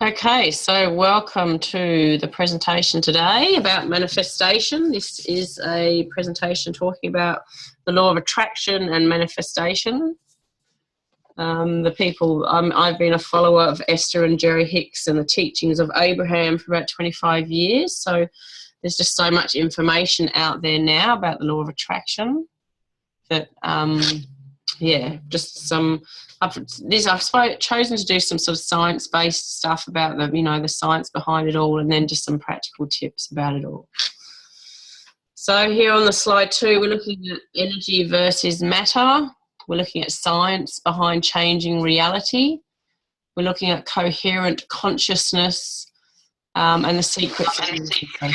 Okay, so welcome to the presentation today about manifestation. This is a presentation talking about the law of attraction and manifestation. I've been a follower of Esther and Jerry Hicks and the teachings of Abraham for about 25 years. So there's just so much information out there now about the law of attraction that, I've chosen to do some sort of science-based stuff about the science behind it all, and then just some practical tips about it all. So here on the slide 2, we're looking at energy versus matter. We're looking at science behind changing reality. We're looking at coherent consciousness and the secrets of manifestation.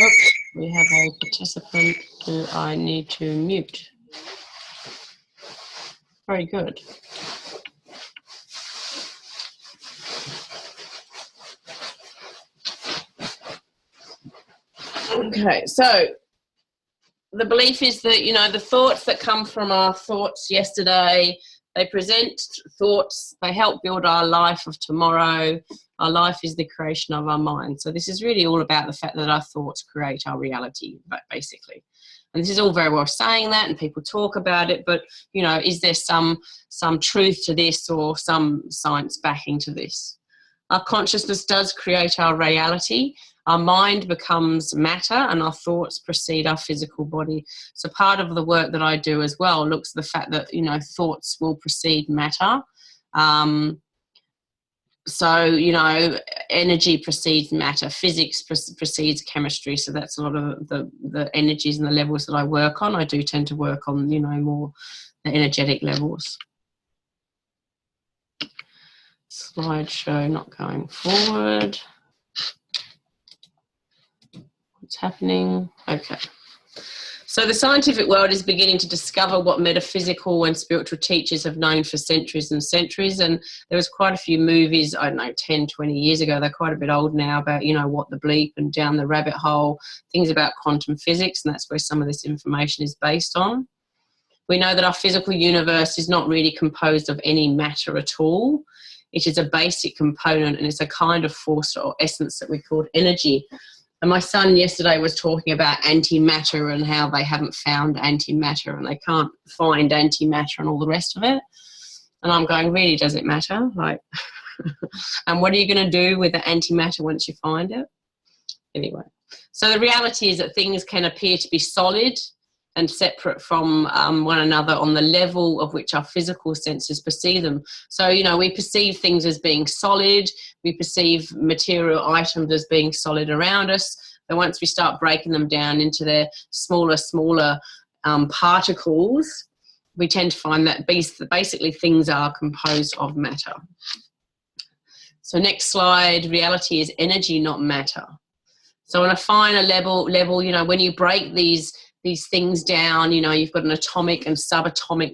Oops, we have a participant who I need to mute. Very good. Okay, so the belief is that, the thoughts that come from our thoughts yesterday, they present thoughts, they help build our life of tomorrow. Our life is the creation of our mind. So this is really all about the fact that our thoughts create our reality, basically. And this is all very well saying that, and people talk about it, but, is there some truth to this or some science backing to this? Our consciousness does create our reality. Our mind becomes matter and our thoughts precede our physical body. So part of the work that I do as well looks at the fact that, thoughts will precede matter. Energy precedes matter, physics precedes chemistry. So that's a lot of the energies and the levels that I work on. I do tend to work on, more the energetic levels. Slideshow not going forward. What's happening? Okay. So the scientific world is beginning to discover what metaphysical and spiritual teachers have known for centuries and centuries. And there was quite a few movies, I don't know, 10, 20 years ago, they're quite a bit old now, about, What the Bleep and Down the Rabbit Hole, things about quantum physics, and that's where some of this information is based on. We know that our physical universe is not really composed of any matter at all. It is a basic component, and it's a kind of force or essence that we call energy. And my son yesterday was talking about antimatter and how they haven't found antimatter and they can't find antimatter and all the rest of it. And I'm going, really, does it matter? And what are you going to do with the antimatter once you find it? Anyway, so the reality is that things can appear to be solid and separate from one another on the level of which our physical senses perceive them. So, we perceive things as being solid, we perceive material items as being solid around us, but once we start breaking them down into their smaller particles, we tend to find that basically things are composed of matter. So next slide, reality is energy, not matter. So on a finer level, when you break these things down, you've got an atomic and subatomic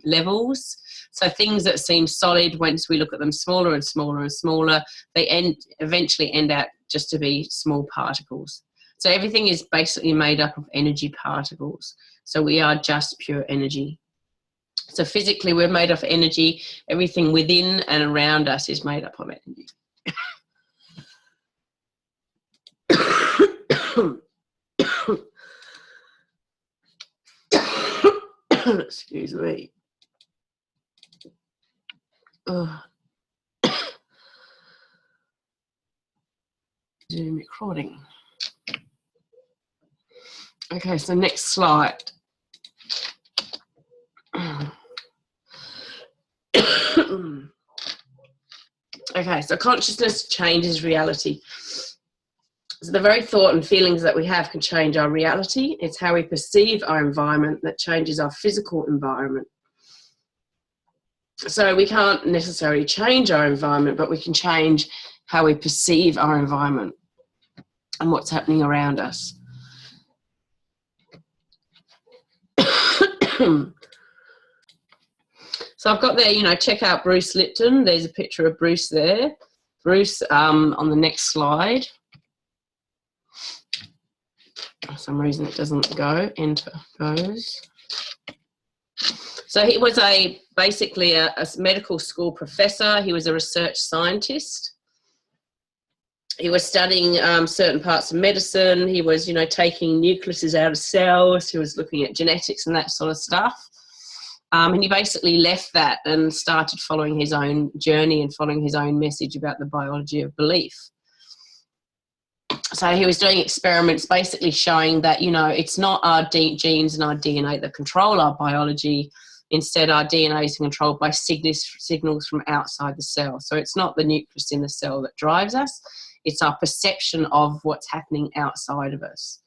levels. So things that seem solid, once we look at them smaller and smaller and smaller, they eventually end out just to be small particles. So everything is basically made up of energy particles. So we are just pure energy. So physically, we're made of energy. Everything within and around us is made up of energy. Excuse me. Zoom recording. Okay, so next slide. Okay, so consciousness changes reality. So the very thought and feelings that we have can change our reality. It's how we perceive our environment that changes our physical environment. So we can't necessarily change our environment, but we can change how we perceive our environment and what's happening around us. So I've got there, check out Bruce Lipton. There's a picture of Bruce there. Bruce, on the next slide. For some reason it doesn't go. Enter goes. So he was basically a medical school professor. He was a research scientist. He was studying certain parts of medicine. He was, taking nucleuses out of cells. He was looking at genetics and that sort of stuff. And he basically left that and started following his own journey and following his own message about the biology of belief. So he was doing experiments basically showing that, it's not our genes and our DNA that control our biology. Instead, our DNA is controlled by signals from outside the cell. So it's not the nucleus in the cell that drives us. It's our perception of what's happening outside of us.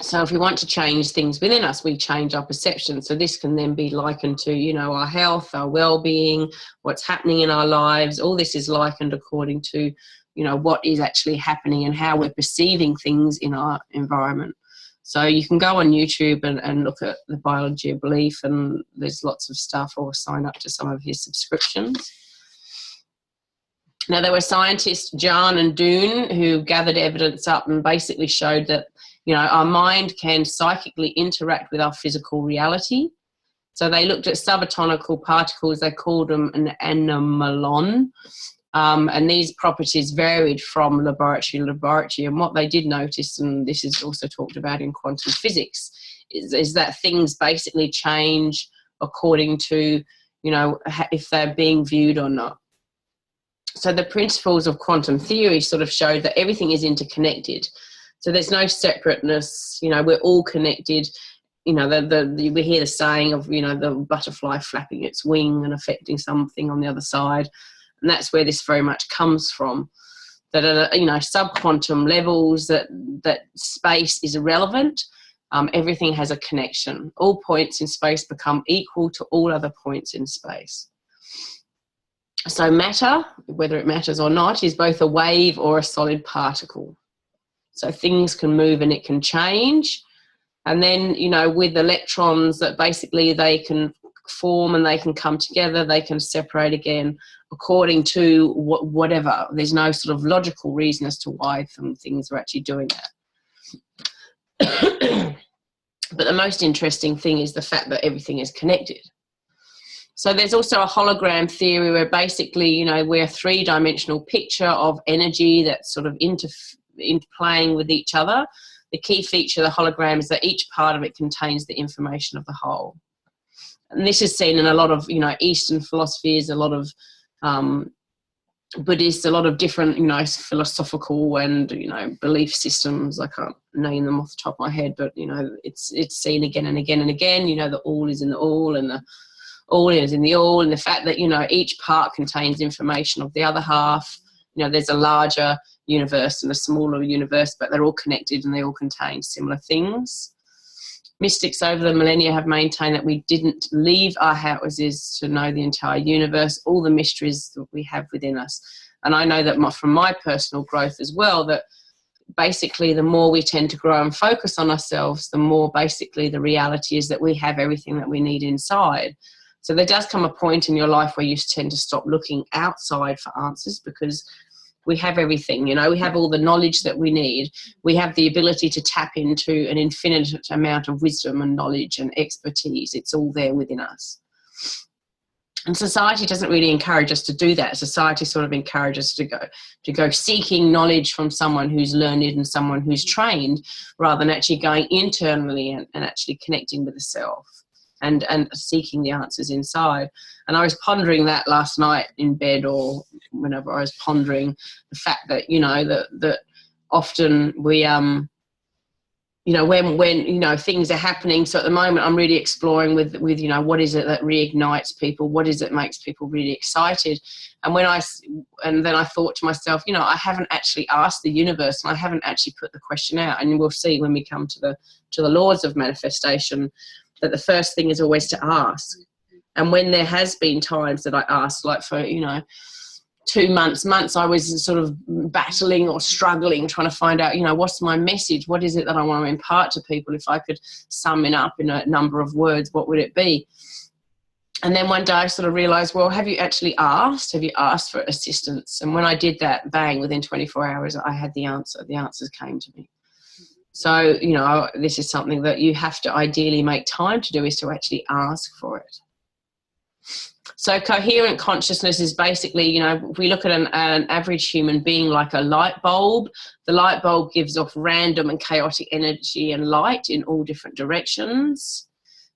So if we want to change things within us, we change our perception. So this can then be likened to, our health, our well-being, what's happening in our lives. All this is likened according to, what is actually happening and how we're perceiving things in our environment. So you can go on YouTube and look at the biology of belief, and there's lots of stuff, or sign up to some of his subscriptions. Now, there were scientists, Jahn and Doon, who gathered evidence up and basically showed that, our mind can psychically interact with our physical reality. So they looked at subatomic particles, they called them an anomalon. And these properties varied from laboratory to laboratory. And what they did notice, and this is also talked about in quantum physics, is that things basically change according to, if they're being viewed or not. So the principles of quantum theory sort of showed that everything is interconnected. So there's no separateness, we're all connected. We hear the saying of, the butterfly flapping its wing and affecting something on the other side. And that's where this very much comes from, that at, subquantum levels, that space is irrelevant. Everything has a connection. All points in space become equal to all other points in space. So matter, whether it matters or not, is both a wave or a solid particle. So things can move and it can change. And then, with electrons, that basically they can form and they can come together, they can separate again according to whatever. There's no sort of logical reason as to why things are actually doing that. But the most interesting thing is the fact that everything is connected. So there's also a hologram theory where basically, we're a three-dimensional picture of energy that's sort of interplaying with each other. The key feature of the hologram is that each part of it contains the information of the whole. And this is seen in a lot of, Eastern philosophies, a lot of Buddhists, a lot of different, philosophical and, belief systems. I can't name them off the top of my head, but, it's seen again and again and again, the all is in the all and the all is in the all, and the fact that, each part contains information of the other half. There's a larger universe and a smaller universe, but they're all connected and they all contain similar things. Mystics over the millennia have maintained that we didn't leave our houses to know the entire universe, all the mysteries that we have within us. And I know that from my personal growth as well, that basically the more we tend to grow and focus on ourselves, the more basically the reality is that we have everything that we need inside. So there does come a point in your life where you tend to stop looking outside for answers, because we have everything, we have all the knowledge that we need. We have the ability to tap into an infinite amount of wisdom and knowledge and expertise. It's all there within us. And society doesn't really encourage us to do that. Society sort of encourages us to go seeking knowledge from someone who's learned and someone who's trained, rather than actually going internally and actually connecting with the self and seeking the answers inside. And I was pondering that last night in bed, or whenever I was pondering the fact that, that often we, when things are happening. So at the moment I'm really exploring with what is it that reignites people? What is it makes people really excited? And then I thought to myself, I haven't actually asked the universe, and I haven't actually put the question out. And we'll see when we come to the laws of manifestation, that the first thing is always to ask. And when there has been times that I asked, like for, 2 months, I was sort of battling or struggling, trying to find out, what's my message? What is it that I want to impart to people? If I could sum it up in a number of words, what would it be? And then one day I sort of realized, well, have you actually asked? Have you asked for assistance? And when I did that, bang, within 24 hours, I had the answer. The answers came to me. So, you know, this is something that you have to ideally make time to do, is to actually ask for it. So coherent consciousness is basically, you know, if we look at an average human being like a light bulb, the light bulb gives off random and chaotic energy and light in all different directions.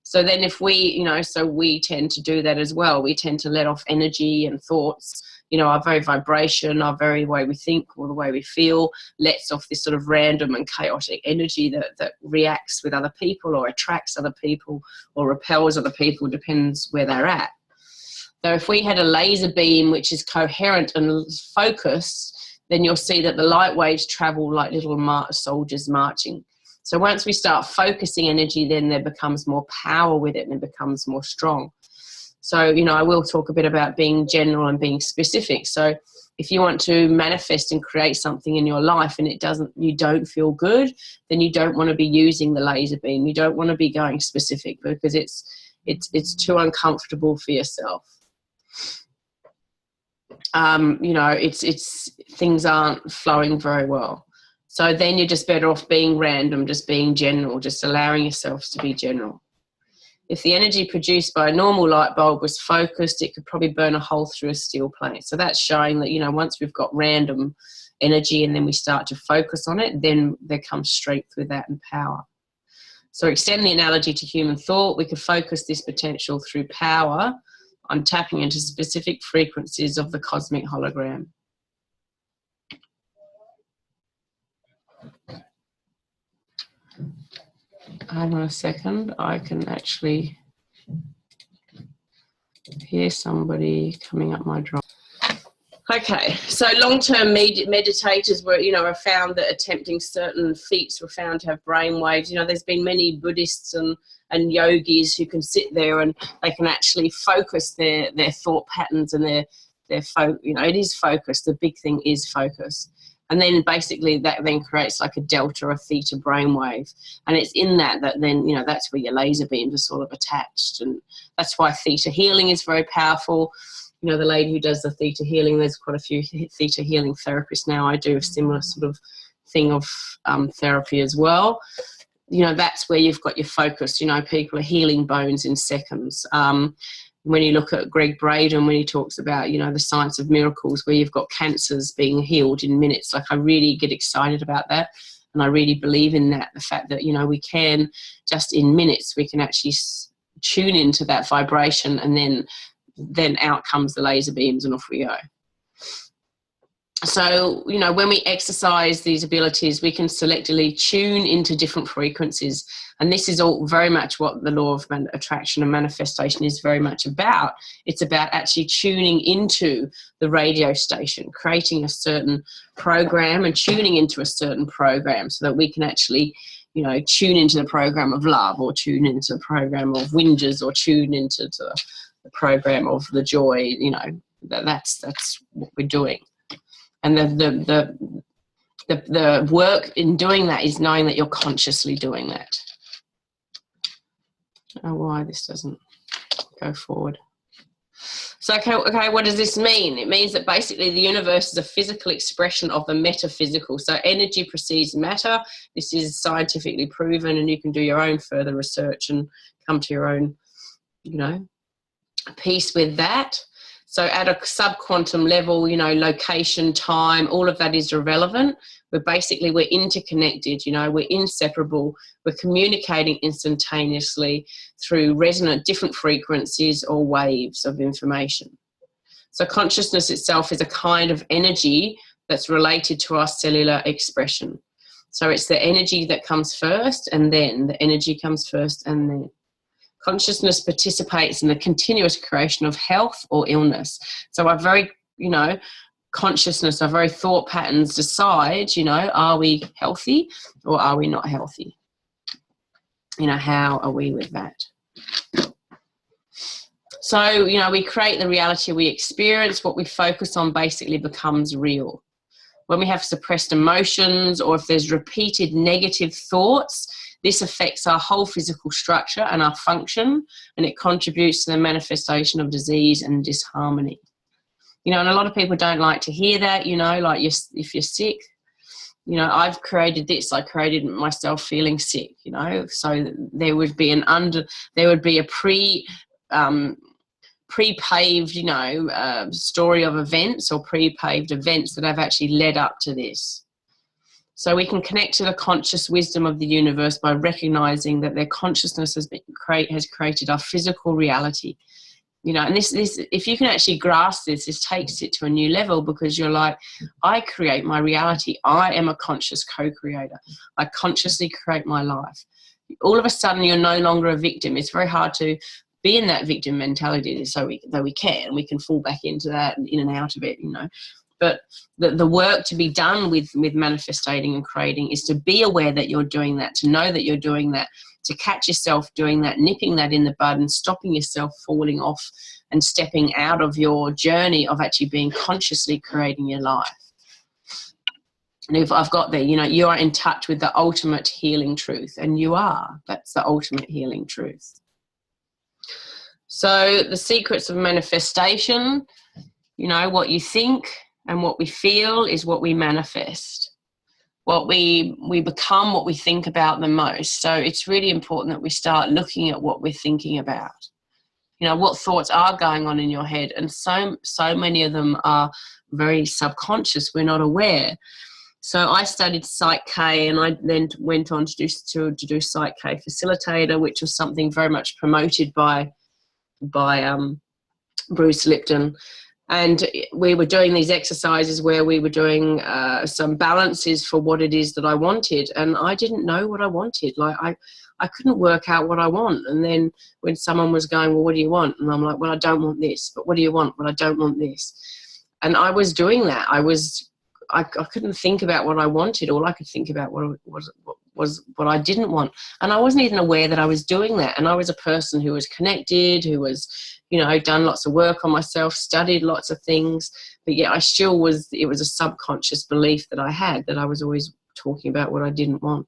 So then if we, you know, so we tend to do that as well. We tend to let off energy and thoughts, you know, our very vibration, our very way we think, or the way we feel lets off this sort of random and chaotic energy that reacts with other people, or attracts other people, or repels other people, depends where they're at. So if we had a laser beam which is coherent and focused, then you'll see that the light waves travel like little soldiers marching. So once we start focusing energy, then there becomes more power with it, and it becomes more strong. So, you know, I will talk a bit about being general and being specific. So if you want to manifest and create something in your life and you don't feel good, then you don't want to be using the laser beam. You don't want to be going specific, because it's too uncomfortable for yourself. You know, things aren't flowing very well. So then you're just better off being random, just being general, just allowing yourself to be general. If the energy produced by a normal light bulb was focused, it could probably burn a hole through a steel plate. So that's showing that, you know, once we've got random energy and then we start to focus on it, then there comes strength with that and power. So extend the analogy to human thought. We could focus this potential through power on tapping into specific frequencies of the cosmic hologram. Hang on a second, I can actually hear somebody coming up my drive. Okay, so long-term meditators are found that attempting certain feats were found to have brain waves. You know, there's been many Buddhists and yogis who can sit there and they can actually focus their thought patterns and it is focus. The big thing is focus. And then basically that then creates like a delta or theta brainwave. And it's in that then, you know, that's where your laser beams are sort of attached. And that's why theta healing is very powerful. You know, the lady who does the theta healing, there's quite a few theta healing therapists now. I do a similar sort of thing of therapy as well. You know, that's where you've got your focus. You know, people are healing bones in seconds. When you look at Greg Braden, when he talks about, you know, the science of miracles, where you've got cancers being healed in minutes, like I really get excited about that. And I really believe in that, the fact that, you know, we can just in minutes, we can actually tune into that vibration, and then out comes the laser beams and off we go. So, you know, when we exercise these abilities, we can selectively tune into different frequencies. And this is all very much what the law of attraction and manifestation is very much about. It's about actually tuning into the radio station, creating a certain program and tuning into a certain program so that we can actually, you know, tune into the program of love, or tune into the program of whinges, or tune into the program of the joy. You know, that's what we're doing. And the work in doing that is knowing that you're consciously doing that. Oh, why this doesn't go forward. So, okay, what does this mean? It means that basically the universe is a physical expression of the metaphysical. So energy precedes matter. This is scientifically proven, and you can do your own further research and come to your own, you know, peace with that. So at a subquantum level, you know, location, time, all of that is irrelevant. We're interconnected, you know, we're inseparable. We're communicating instantaneously through resonant different frequencies or waves of information. So consciousness itself is a kind of energy that's related to our cellular expression. So it's the energy that comes first, and then the energy comes first, and then. Consciousness participates in the continuous creation of health or illness. So our very, you know, consciousness, our very thought patterns decide, you know, are we healthy or are we not healthy? You know, how are we with that? So, you know, we create the reality we experience. What we focus on basically becomes real. When we have suppressed emotions, or if there's repeated negative thoughts, this affects our whole physical structure and our function, and it contributes to the manifestation of disease and disharmony. You know, and a lot of people don't like to hear that, you know, like if you're sick, you know, I've created this. I created myself feeling sick, you know. So there would be a pre-paved, you know, story of events or pre-paved events that have actually led up to this. So we can connect to the conscious wisdom of the universe by recognizing that their consciousness has created our physical reality. You know, and this, if you can actually grasp this takes it to a new level, because you're like, I create my reality. I am a conscious co-creator. I consciously create my life. All of a sudden, you're no longer a victim. It's very hard to be in that victim mentality, though we can fall back into that and in and out of it, you know. But the work to be done with manifesting and creating is to be aware that you're doing that, to know that you're doing that, to catch yourself doing that, nipping that in the bud and stopping yourself falling off and stepping out of your journey of actually being consciously creating your life. And if I've got there, you know, you are in touch with the ultimate healing truth, and you are. That's the ultimate healing truth. So the secrets of manifestation, you know, what you think and what we feel is what we manifest. What we become, what we think about the most. So it's really important that we start looking at what we're thinking about. You know, what thoughts are going on in your head, and so many of them are very subconscious. We're not aware. So I studied Psych K, and I then went on to do Psych K Facilitator, which was something very much promoted by Bruce Lipton. And we were doing these exercises where we were doing some balances for what it is that I wanted. And I didn't know what I wanted. Like I couldn't work out what I want. And then when someone was going, well, what do you want? And I'm like, well, I don't want this. But what do you want? Well, I don't want this. And I was doing that. I couldn't think about what I wanted. All I could think about was what I didn't want. And I wasn't even aware that I was doing that. And I was a person who was connected, who was, you know, done lots of work on myself, studied lots of things, but yet it was a subconscious belief that I had, that I was always talking about what I didn't want.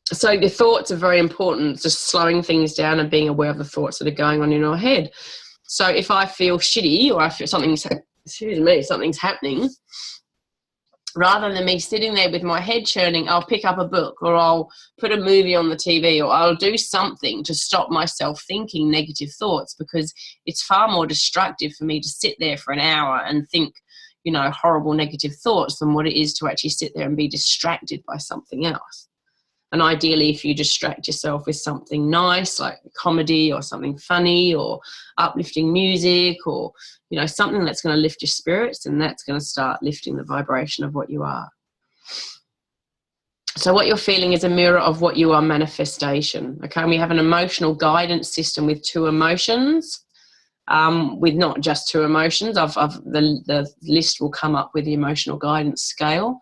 So your thoughts are very important, just slowing things down and being aware of the thoughts that are going on in our head. So if I feel shitty, or I feel something's happening, rather than me sitting there with my head churning, I'll pick up a book, or I'll put a movie on the TV, or I'll do something to stop myself thinking negative thoughts, because it's far more destructive for me to sit there for an hour and think, you know, horrible negative thoughts than what it is to actually sit there and be distracted by something else. And ideally, if you distract yourself with something nice, like comedy or something funny or uplifting music, or, you know, something that's going to lift your spirits, and that's going to start lifting the vibration of what you are. So what you're feeling is a mirror of what you are, manifestation. Okay, and we have an emotional guidance system with 2 emotions, with not just 2 emotions. The list will come up with the emotional guidance scale.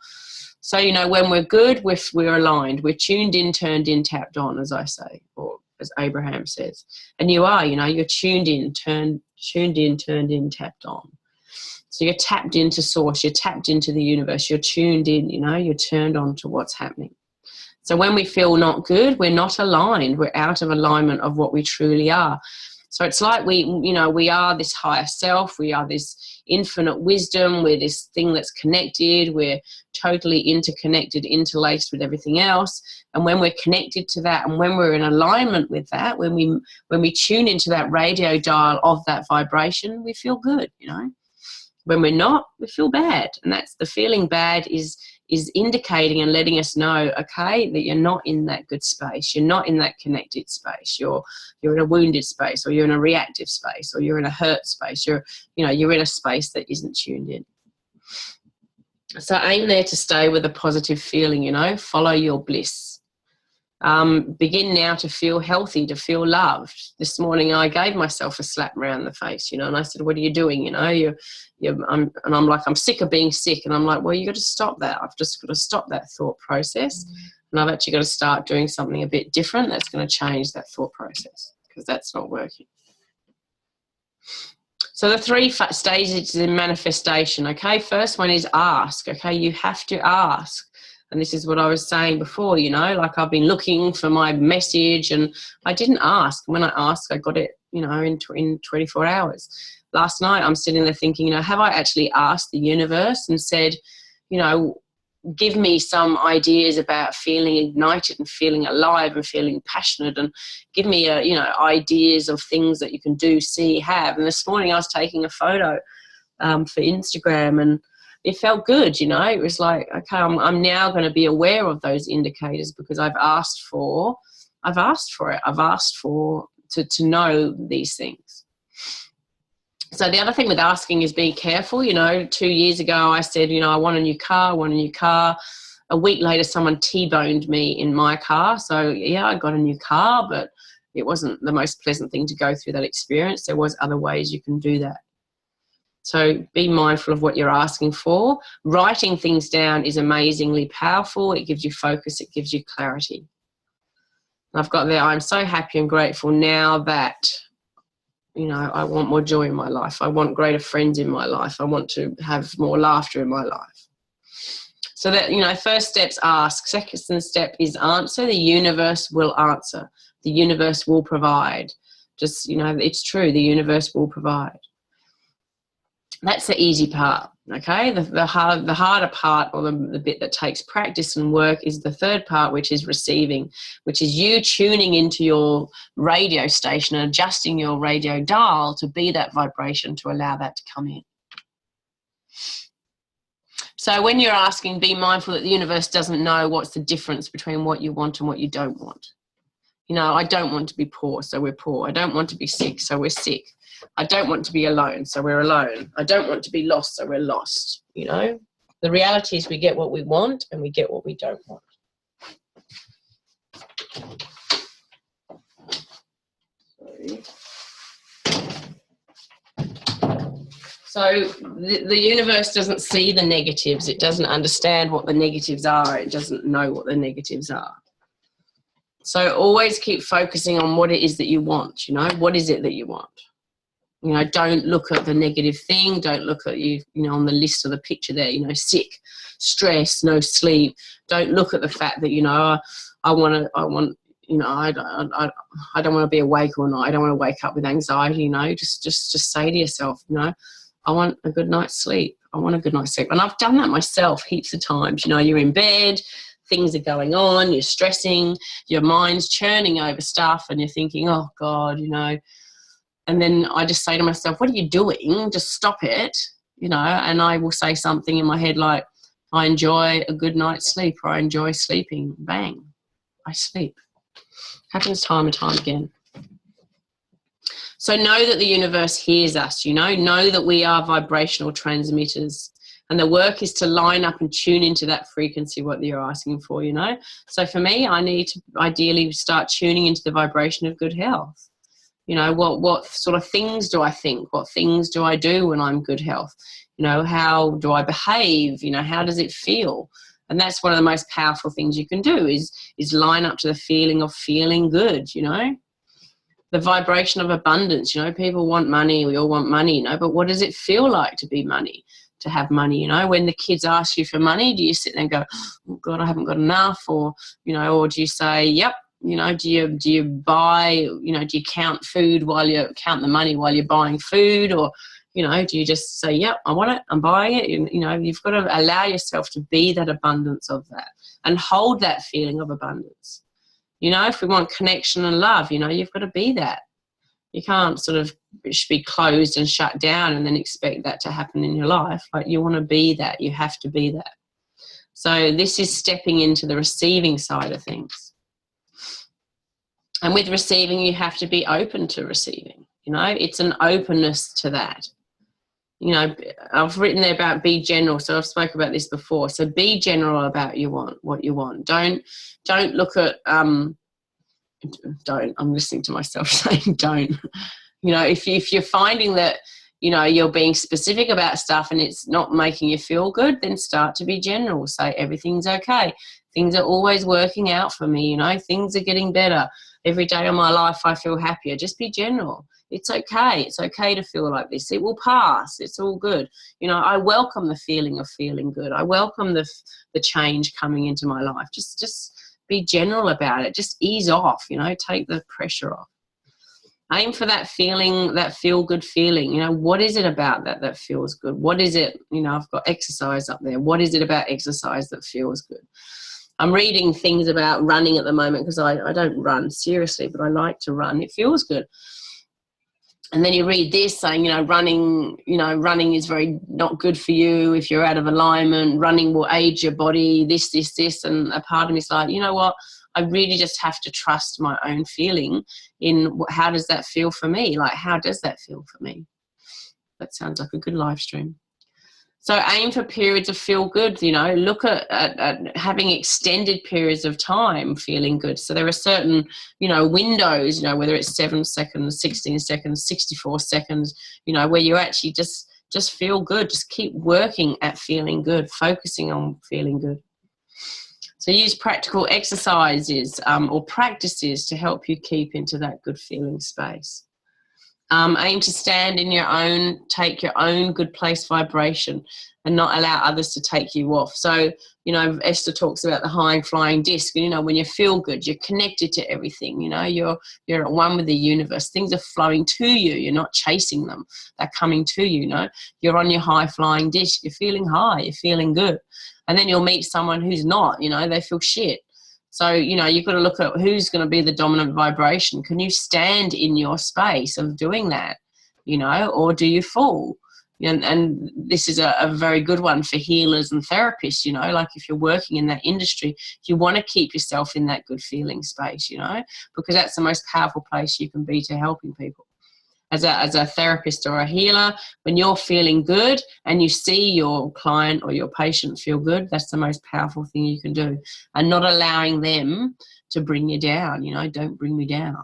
So, you know, when we're good, we're aligned. We're tuned in, turned in, tapped on, as I say, or as Abraham says. And you are, you know, you're tuned in, turned in, tapped on. So you're tapped into source, you're tapped into the universe, you're tuned in, you know, you're turned on to what's happening. So when we feel not good, we're not aligned. We're out of alignment of what we truly are. So it's like we are this higher self. We are this infinite wisdom. We're this thing that's connected. We're totally interconnected, interlaced with everything else. And when we're connected to that, and when we're in alignment with that, when we tune into that radio dial of that vibration, we feel good, you know. When we're not, we feel bad. And that's the feeling bad is indicating and letting us know, okay, that you're not in that good space. You're not in that connected space. You're in a wounded space, or you're in a reactive space, or you're in a hurt space. You're in a space that isn't tuned in. So aim there to stay with a positive feeling, you know, follow your bliss. Begin now to feel healthy, to feel loved. This morning I gave myself a slap around the face, you know, and I said, what are you doing? You know, I'm like, I'm sick of being sick. And I'm like, well, you got to stop that. I've just got to stop that thought process. And I've actually got to start doing something a bit different that's going to change that thought process, because that's not working. So the 3 stages in manifestation, okay? First one is ask, okay? You have to ask. And this is what I was saying before, you know, like I've been looking for my message and I didn't ask. When I asked, I got it, you know, in 24 hours. Last night I'm sitting there thinking, you know, have I actually asked the universe and said, you know, give me some ideas about feeling ignited and feeling alive and feeling passionate, and give me ideas of things that you can do, see, have. And this morning I was taking a photo for Instagram, and it felt good. It was like, okay, I'm now going to be aware of those indicators because I've asked for it. I've asked for to know these things. So the other thing with asking is being careful. 2 years ago I said, I want a new car. A week later someone T-boned me in my car. So yeah, I got a new car, but it wasn't the most pleasant thing to go through that experience. There was other ways you can do that. So be mindful of what you're asking for. Writing things down is amazingly powerful. It gives you focus. It gives you clarity. I've got there, I'm so happy and grateful now that I want more joy in my life. I want greater friends in my life. I want to have more laughter in my life. So that, first step's ask. Second step is answer. The universe will answer. The universe will provide. Just, it's true. The universe will provide. That's the easy part, okay? The harder part, or the bit that takes practice and work, is the third part, which is receiving, which is you tuning into your radio station and adjusting your radio dial to be that vibration, to allow that to come in. So when you're asking, be mindful that the universe doesn't know what's the difference between what you want and what you don't want. I don't want to be poor, so we're poor. I don't want to be sick, so we're sick. I don't want to be alone, so we're alone. I don't want to be lost, so we're lost. The reality is we get what we want and we get what we don't want. So the universe doesn't see the negatives. It doesn't understand what the negatives are. It doesn't know what the negatives are. So always keep focusing on what it is that you want. What is it that you want? Don't look at the negative thing. Don't look at on the list of the picture there, sick, stress, no sleep. Don't look at the fact that, I don't want to be awake all night. I don't want to wake up with anxiety, just say to yourself, I want a good night's sleep. I want a good night's sleep. And I've done that myself heaps of times. You're in bed, things are going on, you're stressing, your mind's churning over stuff, and you're thinking, oh God, and then I just say to myself, what are you doing? Just stop it, and I will say something in my head like, I enjoy a good night's sleep, or I enjoy sleeping. Bang, I sleep. Happens time and time again. So know that the universe hears us, know that we are vibrational transmitters. And the work is to line up and tune into that frequency, what you're asking for, So for me, I need to ideally start tuning into the vibration of good health. What sort of things do I think? What things do I do when I'm good health? How do I behave? How does it feel? And that's one of the most powerful things you can do is line up to the feeling of feeling good, The vibration of abundance, people want money. We all want money, but what does it feel like to be money? To have money, when the kids ask you for money, do you sit there and go, oh God, I haven't got enough? Or, or do you say, yep, do you buy, do you count food count the money while you're buying food? Or, do you just say, yep, I want it, I'm buying it? You've got to allow yourself to be that abundance of that and hold that feeling of abundance. If we want connection and love, you've got to be that. You can't sort of be closed and shut down and then expect that to happen in your life. Like, you want to be that. You have to be that. So this is stepping into the receiving side of things. And with receiving, you have to be open to receiving. It's an openness to that. I've written there about be general. So I've spoken about this before. So be general about what you want. Don't look at, I'm listening to myself saying don't. If you're finding that, you're being specific about stuff and it's not making you feel good, then start to be general. Say everything's okay. Things are always working out for me. Things are getting better. Every day of my life I feel happier. Just be general. It's okay. It's okay to feel like this. It will pass. It's all good. I welcome the feeling of feeling good. I welcome the change coming into my life. Just be general about it. Just ease off, take the pressure off. Aim for that feeling, that feel-good feeling. You know, what is it about that feels good? What is it, you know, I've got exercise up there. What is it about exercise that feels good? I'm reading things about running at the moment because I don't run seriously, but I like to run. It feels good. And then you read this saying, running is very not good for you if you're out of alignment. Running will age your body, this. And a part of me is like, you know what? I really just have to trust my own feeling in how does that feel for me? Like, how does that feel for me? That sounds like a good live stream. So aim for periods of feel good, look at having extended periods of time feeling good. So there are certain, windows, whether it's 7 seconds, 16 seconds, 64 seconds, where you actually just feel good. Just keep working at feeling good, focusing on feeling good. So use practical exercises or practices to help you keep into that good feeling space. Aim to stand in your own, take your own good place vibration and not allow others to take you off. So, Esther talks about the high flying disc. When you feel good, you're connected to everything. You're at one with the universe. Things are flowing to you. You're not chasing them. They're coming to you, You're on your high flying disc. You're feeling high. You're feeling good. And then you'll meet someone who's not, they feel shit. So, you've got to look at who's going to be the dominant vibration. Can you stand in your space of doing that, or do you fall? And this is a very good one for healers and therapists, like if you're working in that industry, you want to keep yourself in that good feeling space, because that's the most powerful place you can be to helping people. As a therapist or a healer, when you're feeling good and you see your client or your patient feel good, that's the most powerful thing you can do. And not allowing them to bring you down, don't bring me down.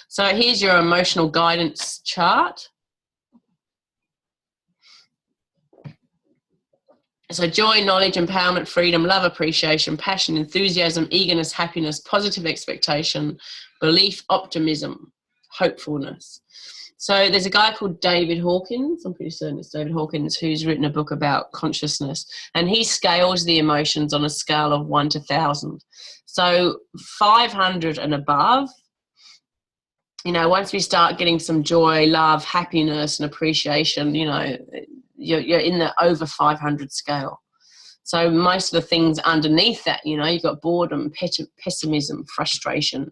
So here's your emotional guidance chart. So joy, knowledge, empowerment, freedom, love, appreciation, passion, enthusiasm, eagerness, happiness, positive expectation, belief, optimism, hopefulness. So there's a guy called David Hawkins, I'm pretty certain it's David Hawkins, who's written a book about consciousness, and he scales the emotions on a scale of 1 to 1,000. So 500 and above, once we start getting some joy, love, happiness and appreciation, you're in the over 500 scale. So most of the things underneath that, you've got boredom, pessimism, frustration,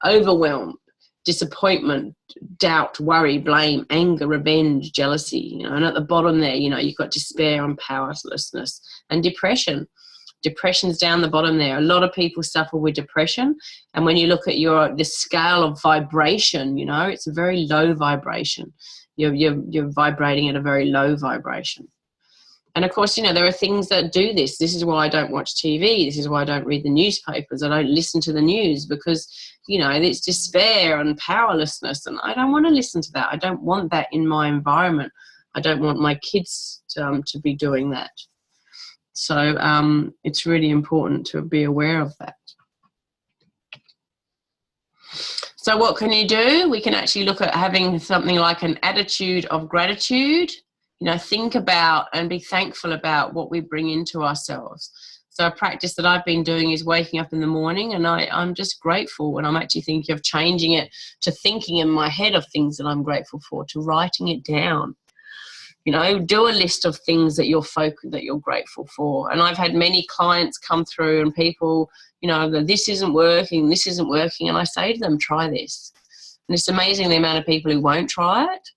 overwhelm, disappointment, doubt, worry, blame, anger, revenge, jealousy, and at the bottom there, you've got despair and powerlessness and depression. Depression's down the bottom there. A lot of people suffer with depression, and when you look at the scale of vibration, it's a very low vibration. You're vibrating at a very low vibration. And of course, there are things that do this. This is why I don't watch TV. This is why I don't read the newspapers. I don't listen to the news because, it's despair and powerlessness. And I don't want to listen to that. I don't want that in my environment. I don't want my kids to be doing that. So it's really important to be aware of that. So what can you do? We can actually look at having something like an attitude of gratitude. Think about and be thankful about what we bring into ourselves. So a practice that I've been doing is waking up in the morning and I'm just grateful, when I'm actually thinking of changing it to thinking in my head of things that I'm grateful for, to writing it down. Do a list of things that you're grateful for. And I've had many clients come through and people, this isn't working. And I say to them, try this. And it's amazing the amount of people who won't try it.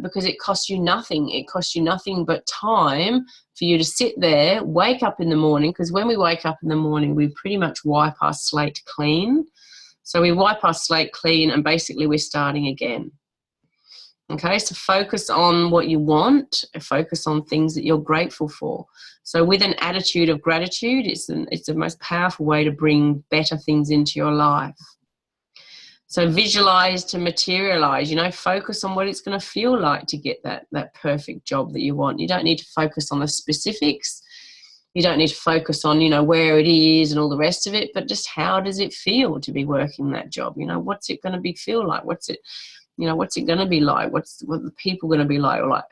Because it costs you nothing. It costs you nothing but time for you to sit there, wake up in the morning, because when we wake up in the morning, we pretty much wipe our slate clean. So we wipe our slate clean and basically we're starting again. Okay, so focus on what you want, focus on things that you're grateful for. So with an attitude of gratitude, it's the most powerful way to bring better things into your life. So visualize to materialize, focus on what it's going to feel like to get that perfect job that you want. You don't need to focus on the specifics. You don't need to focus on, where it is and all the rest of it, but just how does it feel to be working that job? What's it going to feel like? What's it going to be like? What the people going to be like? Or like,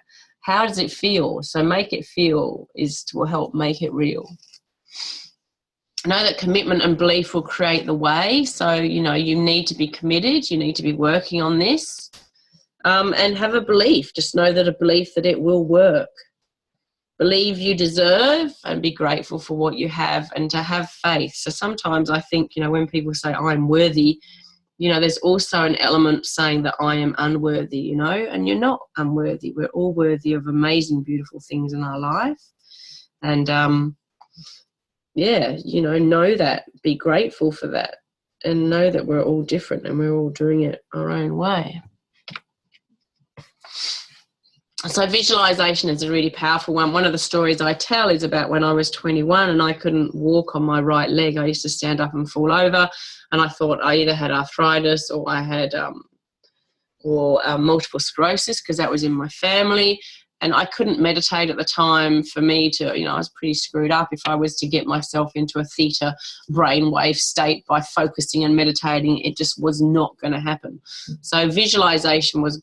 how does it feel? So make it feel will help make it real. know that commitment and belief will create the way. So, you know, you need to be committed. You need to be working on this, and have a belief. Just know that a belief that it will work. Believe you deserve and be grateful for what you have, and to have faith. So sometimes I think, you know, when people say I'm worthy, you know, there's also an element saying that I am unworthy, you know, and you're not unworthy. We're all worthy of amazing, beautiful things in our life. And, yeah, you know that, be grateful for that, and know that we're all different and we're all doing it our own way. So visualization is a really powerful one. One of the stories I tell is about when I was 21 and I couldn't walk on my right leg. I used to stand up and fall over, and I thought I either had arthritis or I had multiple sclerosis, because that was in my family. And I couldn't meditate at the time. For me to, you know, I was pretty screwed up if I was to get myself into a theta brainwave state by focusing and meditating. It just was not going to happen. So visualization was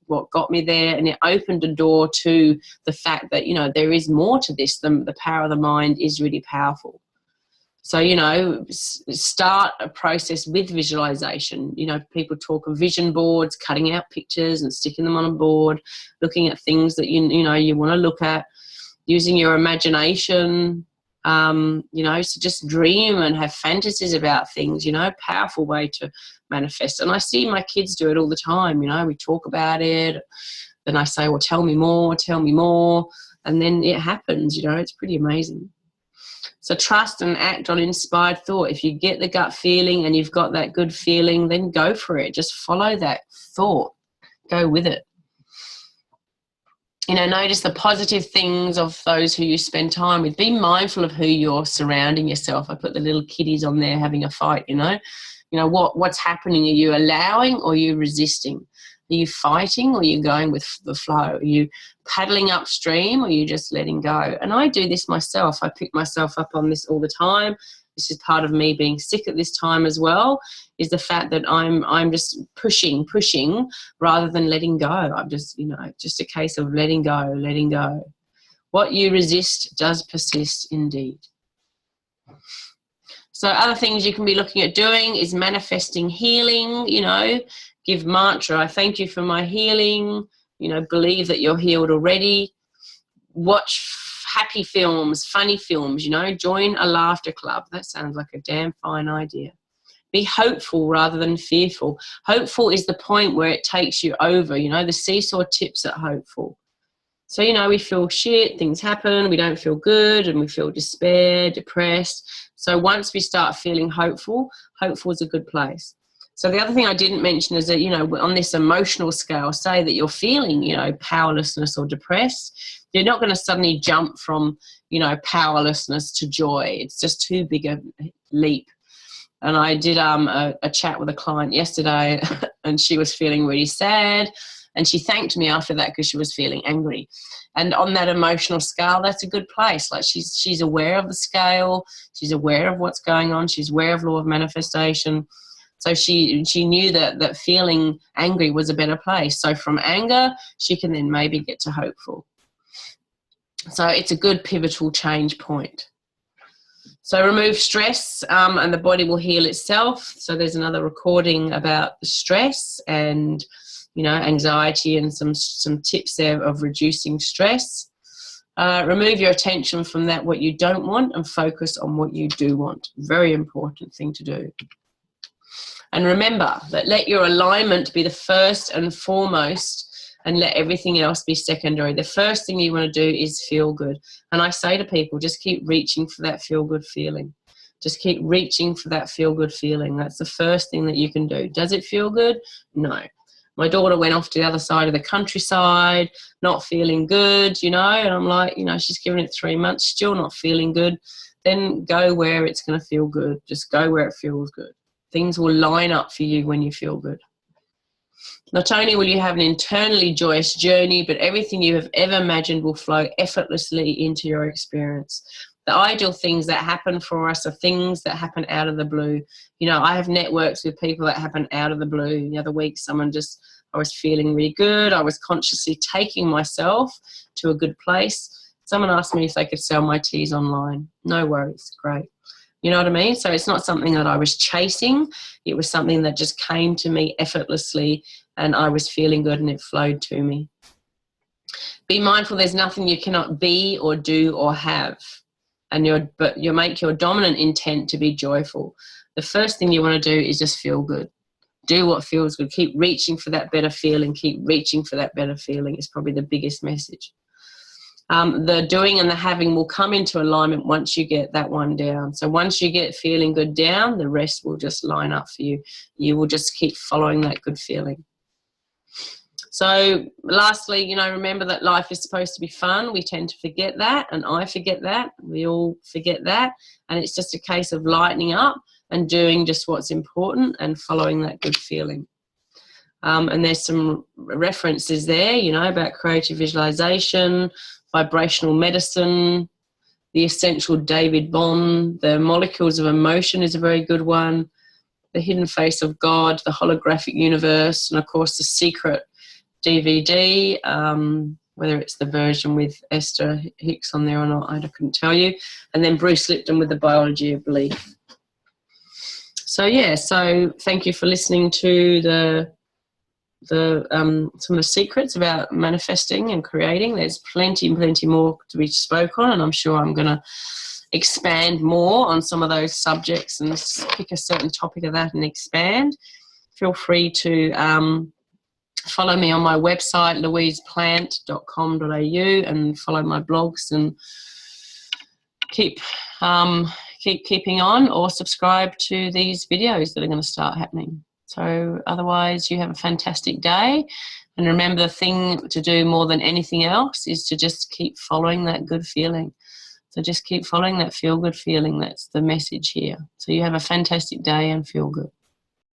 what got me there, and it opened a door to the fact that, you know, there is more to this. The power of the mind is really powerful. So, you know, start a process with visualization. You know, people talk of vision boards, cutting out pictures and sticking them on a board, looking at things that you know you want to look at, using your imagination. You know, so just dream and have fantasies about things. You know, powerful way to manifest. And I see my kids do it all the time. You know, we talk about it, then I say, well, tell me more, and then it happens. You know, it's pretty amazing. So trust and act on inspired thought. If you get the gut feeling and you've got that good feeling, then go for it. Just follow that thought. Go with it. You know, notice the positive things of those who you spend time with. Be mindful of who you're surrounding yourself. I put the little kiddies on there having a fight, you know. You know, what's happening? Are you allowing or are you resisting? Are you fighting or are you going with the flow? Are you paddling upstream or are you just letting go? And I do this myself. I pick myself up on this all the time. This is part of me being sick at this time as well, is the fact that I'm just pushing rather than letting go. I'm just, you know, just a case of letting go. What you resist does persist indeed. So other things you can be looking at doing is manifesting healing, you know, give mantra, I thank you for my healing, you know, believe that you're healed already. Watch happy films, funny films, you know, join a laughter club. That sounds like a damn fine idea. Be hopeful rather than fearful. Hopeful is the point where it takes you over, you know, the seesaw tips at hopeful. So, you know, we feel shit, things happen, we don't feel good, and we feel despair, depressed. So once we start feeling hopeful, hopeful is a good place. So the other thing I didn't mention is that, you know, on this emotional scale, say that you're feeling, you know, powerlessness or depressed, you're not going to suddenly jump from, you know, powerlessness to joy. It's just too big a leap. And I did a chat with a client yesterday and she was feeling really sad. And she thanked me after that because she was feeling angry. And on that emotional scale, that's a good place. Like she's aware of the scale. She's aware of what's going on. She's aware of law of manifestation. So she knew that feeling angry was a better place. So from anger, she can then maybe get to hopeful. So it's a good pivotal change point. So remove stress and the body will heal itself. So there's another recording about stress and, you know, anxiety and some tips there of reducing stress. Remove your attention from that what you don't want and focus on what you do want. Very important thing to do. And remember that let your alignment be the first and foremost and let everything else be secondary. The first thing you want to do is feel good. And I say to people, just keep reaching for that feel-good feeling. Just keep reaching for that feel-good feeling. That's the first thing that you can do. Does it feel good? No. My daughter went off to the other side of the countryside, not feeling good, you know, and I'm like, you know, she's given it 3 months, still not feeling good. Then go where it's going to feel good. Just go where it feels good. Things will line up for you when you feel good. Not only will you have an internally joyous journey, but everything you have ever imagined will flow effortlessly into your experience. The ideal things that happen for us are things that happen out of the blue. You know, I have networks with people that happen out of the blue. The other week, I was feeling really good. I was consciously taking myself to a good place. Someone asked me if they could sell my teas online. No worries, great. You know what I mean? So it's not something that I was chasing. It was something that just came to me effortlessly, and I was feeling good and it flowed to me. Be mindful there's nothing you cannot be or do or have. But you make your dominant intent to be joyful. The first thing you want to do is just feel good. Do what feels good. Keep reaching for that better feeling. Keep reaching for that better feeling is probably the biggest message. The doing and the having will come into alignment once you get that one down. So once you get feeling good down, the rest will just line up for you. You will just keep following that good feeling. So lastly, you know, remember that life is supposed to be fun. We tend to forget that, and I forget that. We all forget that. And it's just a case of lightening up and doing just what's important and following that good feeling. And there's some references there, you know, about creative visualization, vibrational medicine, the essential David Bond, the molecules of emotion is a very good one, the hidden face of God, the holographic universe, and of course the secret DVD, whether it's the version with Esther Hicks on there or not, I couldn't tell you. And then Bruce Lipton with the biology of belief. So yeah, so thank you for listening to some of the secrets about manifesting and creating. There's plenty more to be spoke on, and I'm sure I'm going to expand more on some of those subjects and pick a certain topic of that and expand. Feel free to follow me on my website, louiseplant.com.au, and follow my blogs and keep keeping on, or subscribe to these videos that are going to start happening. So otherwise, you have a fantastic day. And remember, the thing to do more than anything else is to just keep following that good feeling. So just keep following that feel-good feeling. That's the message here. So you have a fantastic day and feel good.